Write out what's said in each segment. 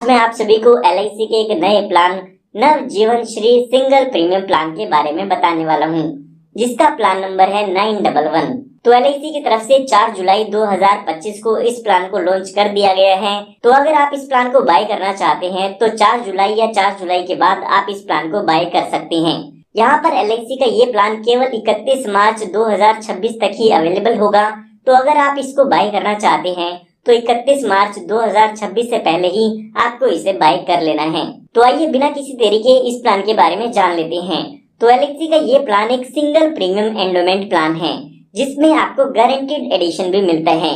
मैं आप सभी को LIC के एक नए प्लान नव जीवन श्री सिंगल प्रीमियम प्लान के बारे में बताने वाला हूँ, जिसका प्लान नंबर है 911। तो LIC की तरफ से 4 जुलाई 2025 को इस प्लान को लॉन्च कर दिया गया है। तो अगर आप इस प्लान को बाय करना चाहते हैं तो 4 जुलाई या 4 जुलाई के बाद आप इस प्लान को बाय कर सकते हैं। यहाँ पर LIC का ये प्लान केवल 31 मार्च 2026 तक ही अवेलेबल होगा। तो अगर आप इसको बाय करना चाहते हैं तो 31 मार्च 2026 से पहले ही आपको इसे बाय कर लेना है। तो आइए बिना किसी देरी के इस प्लान के बारे में जान लेते हैं। तो LIC का ये प्लान एक सिंगल प्रीमियम एंडोमेंट प्लान है, जिसमें आपको गारंटीड एडिशन भी मिलता है।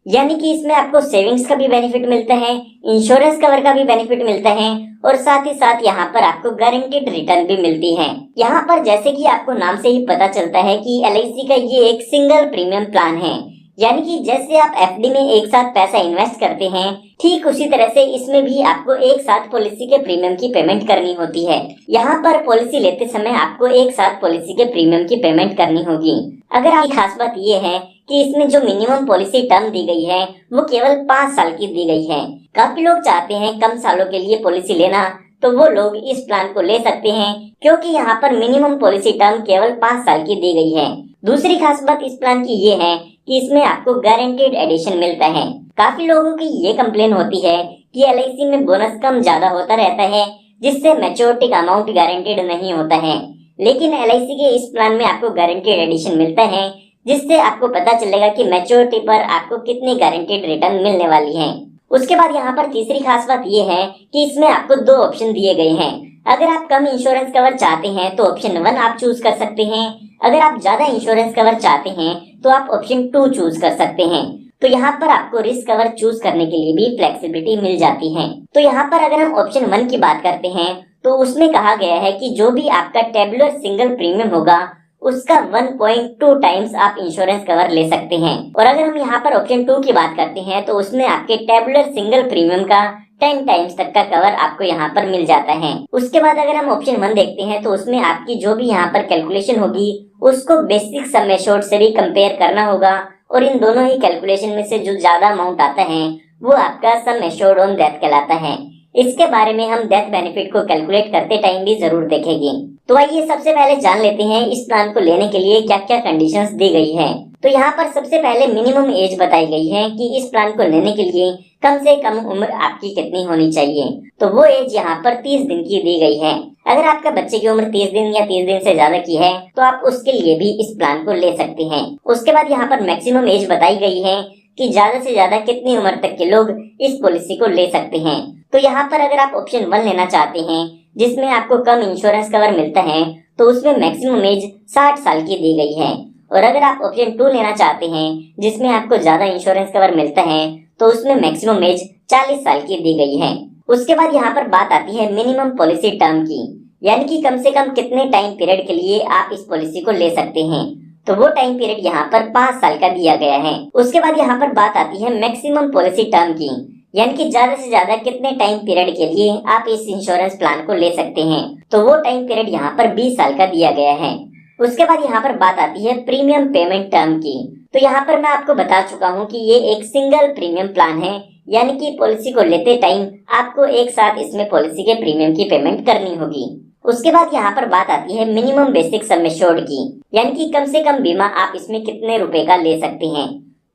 यानी कि इसमें आपको सेविंग्स का भी बेनिफिट मिलता है, इंश्योरेंस कवर का भी बेनिफिट मिलता है और साथ ही साथ यहाँ पर आपको गारंटीड रिटर्न भी मिलती है। यहाँ पर जैसे कि आपको नाम से ही पता चलता है कि LIC का ये एक सिंगल प्रीमियम प्लान है। यानी कि जैसे आप FD में एक साथ पैसा इन्वेस्ट करते हैं, ठीक उसी तरह से इसमें भी आपको एक साथ पॉलिसी के प्रीमियम की पेमेंट करनी होती है। यहाँ पर पॉलिसी लेते समय आपको एक साथ पॉलिसी के प्रीमियम की पेमेंट करनी होगी। अगर आपकी खास बात ये है कि इसमें जो मिनिमम पॉलिसी टर्म दी गई है वो केवल 5 साल की दी गई है। काफी लोग चाहते हैं कम सालों के लिए पॉलिसी लेना, तो वो लोग इस प्लान को ले सकते हैं, क्योंकि यहाँ पर मिनिमम पॉलिसी टर्म केवल 5 साल की दी गई है। दूसरी खास बात इस प्लान की ये है कि इसमें आपको गारंटीड एडिशन मिलता है। काफी लोगों की ये कंप्लेन होती है कि LIC में बोनस कम ज्यादा होता रहता है, जिससे मैच्योरिटी का अमाउंट गारंटीड नहीं होता है। लेकिन LIC के इस प्लान में आपको गारंटीड एडिशन मिलता है, जिससे आपको पता चलेगा कि मैच्योरिटी पर आपको कितनी गारंटीड रिटर्न मिलने वाली है। उसके बाद यहाँ पर तीसरी खास बात ये है कि इसमें आपको 2 ऑप्शन दिए गए हैं। अगर आप कम इंश्योरेंस कवर चाहते हैं तो ऑप्शन 1 आप चूज कर सकते हैं। अगर आप ज्यादा इंश्योरेंस कवर चाहते हैं तो आप ऑप्शन 2 चूज कर सकते हैं। तो यहाँ पर आपको रिस्क कवर चूज करने के लिए भी फ्लेक्सिबिलिटी मिल जाती है। तो यहाँ पर अगर हम ऑप्शन 1 की बात करते हैं तो उसमें कहा गया है कि जो भी आपका टेबुलर सिंगल प्रीमियम होगा उसका 1.2 टाइम्स आप इंश्योरेंस कवर ले सकते हैं। और अगर हम यहाँ पर ऑप्शन 2 की बात करते हैं तो उसमें आपके टेबुलर सिंगल प्रीमियम का 10 टाइम्स तक का कवर आपको यहाँ पर मिल जाता है। उसके बाद अगर हम ऑप्शन 1 देखते हैं तो उसमें आपकी जो भी यहाँ पर कैलकुलेशन होगी उसको बेसिक सम एश्योर्ड से भी कंपेयर करना होगा, और इन दोनों ही कैलकुलेशन में से जो ज्यादा अमाउंट आता है वो आपका सम एश्योर्ड ऑन डेथ कहलाता है। इसके बारे में हम डेथ बेनिफिट को कैलकुलेट करते टाइम भी जरूर देखेंगे। तो आइए सबसे पहले जान लेते हैं इस प्लान को लेने के लिए क्या क्या कंडीशंस दी गई है। तो यहाँ पर सबसे पहले मिनिमम एज बताई गई है कि इस प्लान को लेने के लिए कम से कम उम्र आपकी कितनी होनी चाहिए। तो वो एज यहाँ पर 30 दिन की दी गई है। अगर आपका बच्चे की उम्र 30 दिन या 30 दिन से ज्यादा की है तो आप उसके लिए भी इस प्लान को ले सकते हैं। उसके बाद यहाँ पर मैक्सिमम एज बताई गई है कि ज्यादा से ज्यादा कितनी उम्र तक के लोग इस पॉलिसी को ले सकते हैं। तो यहाँ पर अगर आप ऑप्शन 1 लेना चाहते हैं जिसमें आपको कम इंश्योरेंस कवर मिलता है तो उसमें मैक्सिमम एज 60 साल की दी गई है। और अगर आप ऑप्शन 2 लेना चाहते हैं जिसमें आपको ज्यादा इंश्योरेंस कवर मिलता है तो उसमें मैक्सिमम एज 40 साल की दी गई है। उसके बाद यहाँ पर बात आती है मिनिमम पॉलिसी टर्म की, यानी कि कम से कम कितने टाइम पीरियड के लिए आप इस पॉलिसी को ले सकते हैं। तो वो टाइम पीरियड यहाँ पर 5 साल का दिया गया है। उसके बाद यहाँ पर बात आती है मैक्सिमम पॉलिसी टर्म की, यानी कि ज्यादा से ज्यादा कितने टाइम पीरियड के लिए आप इस इंश्योरेंस प्लान को ले सकते हैं। तो वो टाइम पीरियड यहाँ पर 20 साल का दिया गया है। उसके बाद यहाँ पर बात आती है प्रीमियम पेमेंट टर्म की। तो यहाँ पर मैं आपको बता चुका हूँ कि ये एक सिंगल प्रीमियम प्लान है, यानी कि पॉलिसी को लेते टाइम आपको एक साथ इसमें पॉलिसी के प्रीमियम की पेमेंट करनी होगी। उसके बाद यहाँ पर बात आती है मिनिमम बेसिक सम एश्योर्ड की, यानी कि कम से कम बीमा आप इसमें कितने रुपए का ले सकते हैं।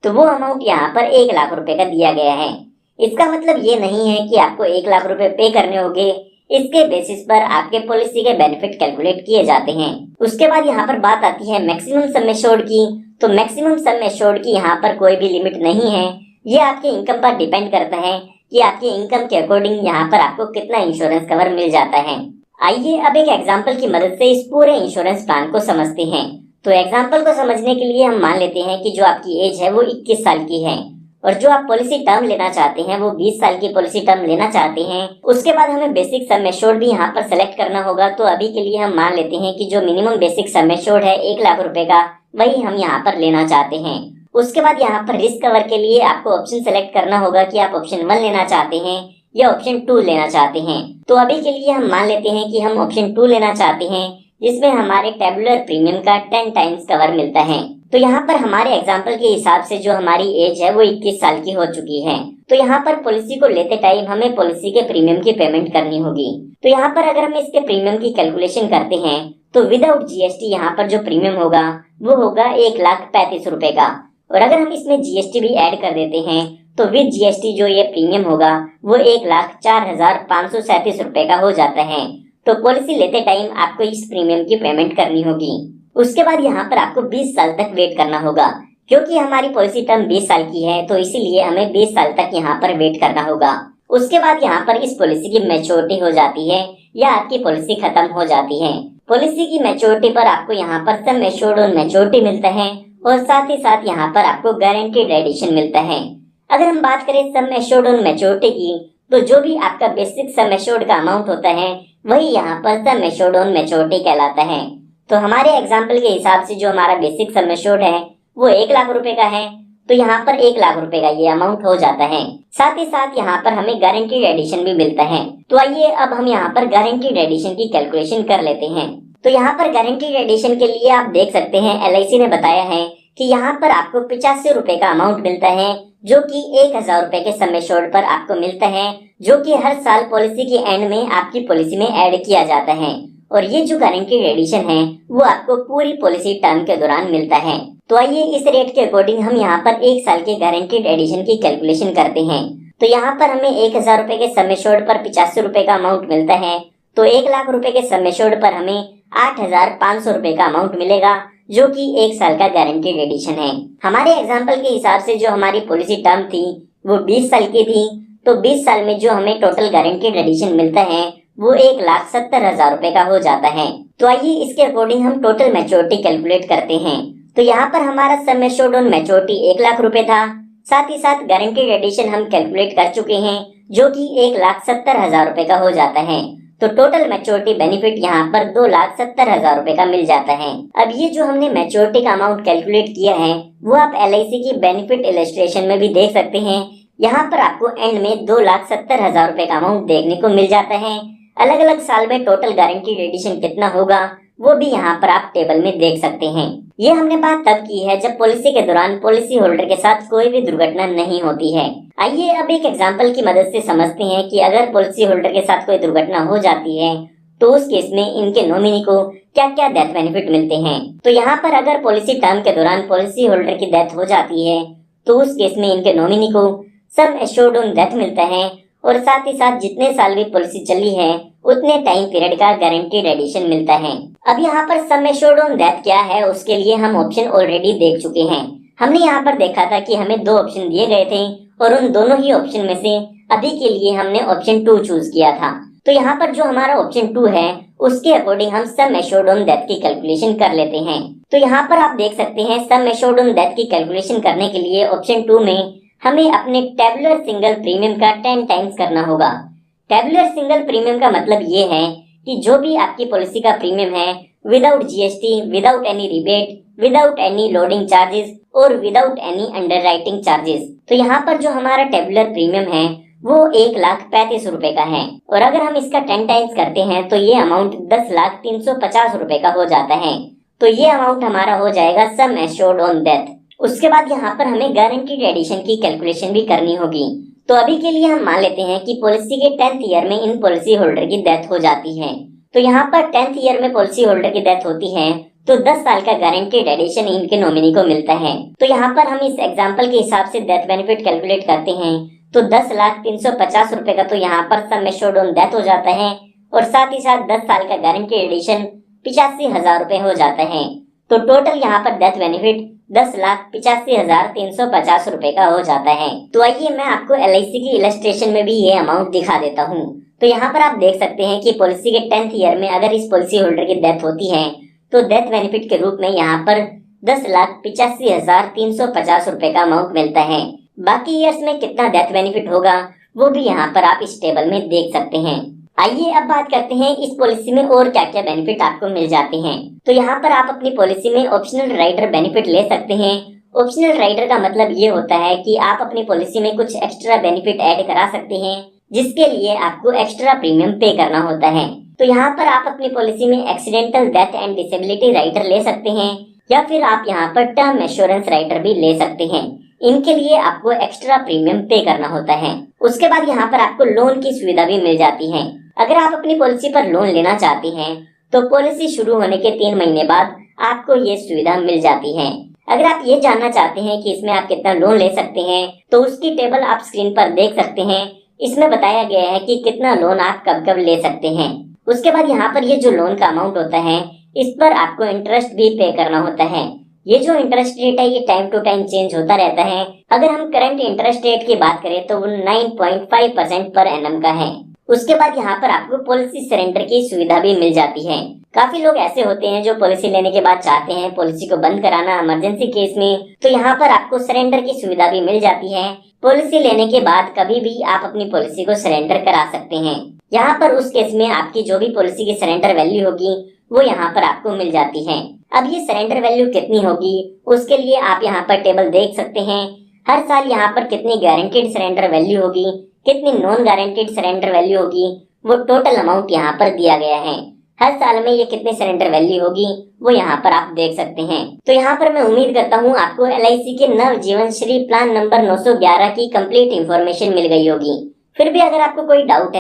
तो वो अमाउंट यहाँ पर 1 लाख रुपए का दिया गया है। इसका मतलब ये नहीं है कि आपको 1 लाख रुपए पे करने होंगे, इसके बेसिस पर आपके पॉलिसी के बेनिफिट कैलकुलेट किए जाते हैं। उसके बाद यहाँ पर बात आती है मैक्सिमम सम एश्योर्ड की। तो मैक्सिमम सम एश्योर्ड की यहाँ पर कोई भी लिमिट नहीं है, ये आपके इनकम पर डिपेंड करता है कि आपके इनकम के अकॉर्डिंग यहाँ पर आपको कितना इंश्योरेंस कवर मिल जाता है। आइए अब एक एग्जाम्पल की मदद से इस पूरे इंश्योरेंस प्लान को समझते हैं। तो एग्जाम्पल को समझने के लिए हम मान लेते हैं कि जो आपकी एज है वो 21 साल की है और जो आप पॉलिसी टर्म लेना चाहते हैं वो 20 साल की पॉलिसी टर्म लेना चाहते हैं। उसके बाद हमें बेसिक सम एश्योर्ड भी यहाँ पर सेलेक्ट करना होगा। तो अभी के लिए हम मान लेते हैं कि जो मिनिमम बेसिक सम एश्योर्ड है 1 लाख रुपए का, वही हम यहाँ पर लेना चाहते हैं। उसके बाद यहाँ पर रिस्क कवर के लिए आपको ऑप्शन सेलेक्ट करना होगा कि आप ऑप्शन 1 लेना चाहते हैं या ऑप्शन 2 लेना चाहते हैं। तो अभी के लिए हम मान लेते हैं कि हम ऑप्शन 2 लेना चाहते हैं, जिसमें हमारे टेबुलर प्रीमियम का 10 टाइम्स कवर मिलता है। तो यहाँ पर हमारे एग्जाम्पल के हिसाब से जो हमारी एज है वो 21 साल की हो चुकी है। तो यहाँ पर पॉलिसी को लेते टाइम हमें पॉलिसी के प्रीमियम की पेमेंट करनी होगी। तो यहाँ पर अगर हम इसके प्रीमियम की कैलकुलेशन करते हैं तो विदाउट जीएसटी यहाँ पर जो प्रीमियम होगा वो होगा 1,35,000 रुपए का। और अगर हम इसमें जीएसटी भी ऐड कर देते हैं तो विद जीएसटी जो ये प्रीमियम होगा वो 1,04,537 रुपए का हो जाता है। तो पॉलिसी लेते टाइम आपको इस प्रीमियम की पेमेंट करनी होगी। उसके बाद यहाँ पर आपको 20 साल तक वेट करना होगा, क्योंकि हमारी पॉलिसी टर्म 20 साल की है तो इसीलिए हमें 20 साल तक यहाँ पर वेट करना होगा। उसके बाद यहाँ पर इस पॉलिसी की मैच्योरिटी हो जाती है या आपकी पॉलिसी खत्म हो जाती है। पॉलिसी की मैच्योरिटी पर आपको यहाँ पर सम एश्योर्ड ऑन मैच्योरिटी मिलता है और साथ ही साथ यहाँ पर आपको गारंटीड एडिशन मिलता है। अगर हम बात करें सम एश्योर्ड ऑन मैच्योरिटी की, तो जो भी आपका बेसिक सम एश्योर्ड का अमाउंट होता है वही यहाँ पर सम एश्योर्ड ऑन मैच्योरिटी कहलाता है। तो हमारे एग्जाम्पल के हिसाब से जो हमारा बेसिक सम एश्योर्ड है वो 1,00,000 रुपए का है, तो यहाँ पर 1,00,000 रुपए का ये अमाउंट हो जाता है। साथ ही साथ यहाँ पर हमें गारंटीड एडिशन भी मिलता है। तो आइए अब हम यहाँ पर गारंटीड एडिशन की कैलकुलेशन कर लेते हैं। तो यहाँ पर गारंटीड एडिशन के लिए आप देख सकते हैं LIC ने बताया है कि यहाँ पर आपको 85 रुपए का अमाउंट मिलता है, जो कि 1,000 रुपए के सम एश्योर्ड पर आपको मिलता है, जो कि हर साल पॉलिसी के एंड में आपकी पॉलिसी में ऐड किया जाता है। और ये जो गारंटीड एडिशन है वो आपको पूरी पॉलिसी टर्म के दौरान मिलता है। तो आइए इस रेट के अकॉर्डिंग हम यहाँ पर 1 साल के गारंटीड एडिशन की कैलकुलेशन करते हैं। तो यहाँ पर हमें 1,000 रुपए के सम एश्योर्ड पर 85 रुपए का अमाउंट मिलता है, तो 1,00,000 रुपए के सम एश्योर्ड पर हमें 8,500 रुपए का अमाउंट मिलेगा, जो कि 1 साल का गारंटीड एडिशन है। हमारे एग्जाम्पल के हिसाब से जो हमारी पॉलिसी टर्म थी वो 20 साल की थी, तो 20 साल में जो हमें टोटल गारंटीड एडिशन मिलता है वो 1,70,000 रुपए का हो जाता है। तो आइए इसके अकॉर्डिंग हम टोटल मैच्योरिटी कैलकुलेट करते हैं। तो यहाँ पर हमारा सम एश्योर्ड ऑन मैच्योरिटी 1,00,000 रुपए था, साथ ही साथ गारंटीड एडिशन हम कैलकुलेट कर चुके हैं जो कि 1,70,000 रुपए का हो जाता है। तो टोटल मैच्योरिटी बेनिफिट यहाँ पर 2,70,000 रुपए का मिल जाता है। अब ये जो हमने मैच्योरिटी का अमाउंट कैलकुलेट किया है वो आप LIC की बेनिफिट इलस्ट्रेशन में भी देख सकते हैं। यहाँ पर आपको एंड में 2,70,000 रुपए का अमाउंट देखने को मिल जाता है। अलग अलग साल में टोटल गारंटीड एडिशन कितना होगा वो भी यहाँ पर आप टेबल में देख सकते हैं। ये हमने बात तब की है जब पॉलिसी के दौरान पॉलिसी होल्डर के साथ कोई भी दुर्घटना नहीं होती है। आइए अब एक एग्जांपल की मदद से समझते हैं कि अगर पॉलिसी होल्डर के साथ कोई दुर्घटना हो जाती है तो उस केस में इनके नॉमिनी को क्या क्या डेथ बेनिफिट मिलते हैं। तो यहाँ पर अगर पॉलिसी टर्म के दौरान पॉलिसी होल्डर की डेथ हो जाती है तो उस केस में इनके नॉमिनी को सम एश्योर्ड ऑन डेथ मिलता है और साथ ही साथ जितने साल भी पॉलिसी चली है उतने टाइम पीरियड का गारंटीड एडिशन मिलता है। अब यहाँ पर सम एश्योर्ड ऑन डेथ क्या है उसके लिए हम ऑप्शन ऑलरेडी देख चुके हैं। हमने यहाँ पर देखा था कि हमें 2 ऑप्शन दिए गए थे और उन दोनों ही ऑप्शन में से अभी के लिए हमने ऑप्शन 2 चूज किया था। तो यहाँ पर जो हमारा ऑप्शन 2 है उसके अकॉर्डिंग हम सम एश्योर्ड ऑन डेथ की कैलकुलेशन कर लेते हैं। तो यहाँ पर आप देख सकते हैं सम एश्योर्ड ऑन डेथ की कैलकुलेशन करने के लिए ऑप्शन 2 में हमें अपने टेबुलर सिंगल प्रीमियम का 10 टाइम्स करना होगा। टेबुलर सिंगल प्रीमियम का मतलब ये है कि जो भी आपकी पॉलिसी का प्रीमियम है without GST, without any rebate, without any loading charges और विदाउट एनी अंडरराइटिंग चार्जेस। तो यहाँ पर जो हमारा टेबुलर प्रीमियम है वो 1,35,000 रुपए का है और अगर हम इसका 10 टाइम्स करते हैं तो ये अमाउंट 10,350,000 रुपए का हो जाता है। तो ये अमाउंट हमारा हो जाएगा सम एश्योर्ड ऑन डेथ। उसके बाद यहाँ पर हमें गारंटीड एडिशन की कैलकुलेशन भी करनी होगी। तो अभी के लिए हम मान लेते हैं कि पॉलिसी के 10th ईयर में इन पॉलिसी होल्डर की डेथ हो जाती है। तो यहाँ पर 10th ईयर में पॉलिसी होल्डर की डेथ होती है तो 10 साल का गारंटीड एडिशन इनके नॉमिनी को मिलता है। तो यहाँ पर हम इस एग्जाम्पल के हिसाब से डेथ बेनिफिट कैलकुलेट करते हैं तो 10,350,000 रुपए का तो यहाँ पर सम एश्योर्ड ऑन डेथ हो जाता है और साथ ही साथ 10 साल का गारंटीड एडिशन 85,000 रुपए हो जाता है। तो टोटल यहाँ पर डेथ बेनिफिट 10,85,350 रुपए का हो जाता है। तो आइए मैं आपको LIC की इलस्ट्रेशन में भी ये अमाउंट दिखा देता हूँ। तो यहाँ पर आप देख सकते हैं कि पॉलिसी के 10th ईयर में अगर इस पॉलिसी होल्डर की डेथ होती है तो डेथ बेनिफिट के रूप में यहाँ पर 10,85,350 रुपए का अमाउंट मिलता है। बाकी ईयर्स में कितना डेथ बेनिफिट होगा वो भी यहाँ पर आप इस टेबल में देख सकते हैं। आइए अब बात करते हैं इस पॉलिसी में और क्या क्या बेनिफिट आपको मिल जाते हैं। तो यहाँ पर आप अपनी पॉलिसी में ऑप्शनल राइडर बेनिफिट ले सकते हैं। ऑप्शनल राइडर का मतलब ये होता है कि आप अपनी पॉलिसी में कुछ एक्स्ट्रा बेनिफिट ऐड करा सकते हैं जिसके लिए आपको एक्स्ट्रा प्रीमियम पे करना होता है। तो यहाँ पर आप अपनी पॉलिसी में accidental death and disability rider ले सकते हैं या फिर आप यहाँ पर टर्म एश्योरेंस राइडर भी ले सकते हैं। इनके लिए आपको एक्स्ट्रा प्रीमियम पे करना होता है। उसके बाद यहाँ पर आपको लोन की सुविधा भी मिल जाती है। अगर आप अपनी पॉलिसी पर लोन लेना चाहते हैं तो पॉलिसी शुरू होने के 3 महीने बाद आपको ये सुविधा मिल जाती है। अगर आप ये जानना चाहते हैं कि इसमें आप कितना लोन ले सकते हैं तो उसकी टेबल आप स्क्रीन पर देख सकते हैं। इसमें बताया गया है कि कितना लोन आप कब कब ले सकते हैं। उसके बाद यहाँ पर ये जो लोन का अमाउंट होता है इस पर आपको इंटरेस्ट भी पे करना होता है। ये जो इंटरेस्ट रेट है ये टाइम टू टाइम चेंज होता रहता है। अगर हम करंट इंटरेस्ट रेट की बात करें तो वो 9.5% पर एनम का है। उसके बाद यहाँ पर आपको पॉलिसी सरेंडर की सुविधा भी मिल जाती है। काफी लोग ऐसे होते हैं जो पॉलिसी लेने के बाद चाहते हैं पॉलिसी को बंद कराना इमरजेंसी केस में, तो यहाँ पर आपको सरेंडर की सुविधा भी मिल जाती है। पॉलिसी लेने के बाद कभी भी आप अपनी पॉलिसी को सरेंडर करा सकते हैं। यहाँ पर उस केस में आपकी जो भी पॉलिसी की सरेंडर वैल्यू होगी वो यहाँ पर आपको मिल जाती है। अब ये सरेंडर वैल्यू कितनी होगी उसके लिए आप यहाँ पर टेबल देख सकते हैं। हर साल यहाँ पर कितनी गारंटीड सरेंडर वैल्यू होगी, कितनी नॉन गारंटीड सरेंडर वैल्यू होगी, वो टोटल अमाउंट यहाँ पर दिया गया है। हर साल में ये कितनी सरेंडर वैल्यू होगी वो यहाँ पर आप देख सकते हैं। तो यहाँ पर मैं उम्मीद करता हूँ आपको LIC के नव जीवन श्री प्लान नंबर 911 की कंप्लीट इंफॉर्मेशन मिल गई होगी। फिर भी अगर आपको कोई डाउट है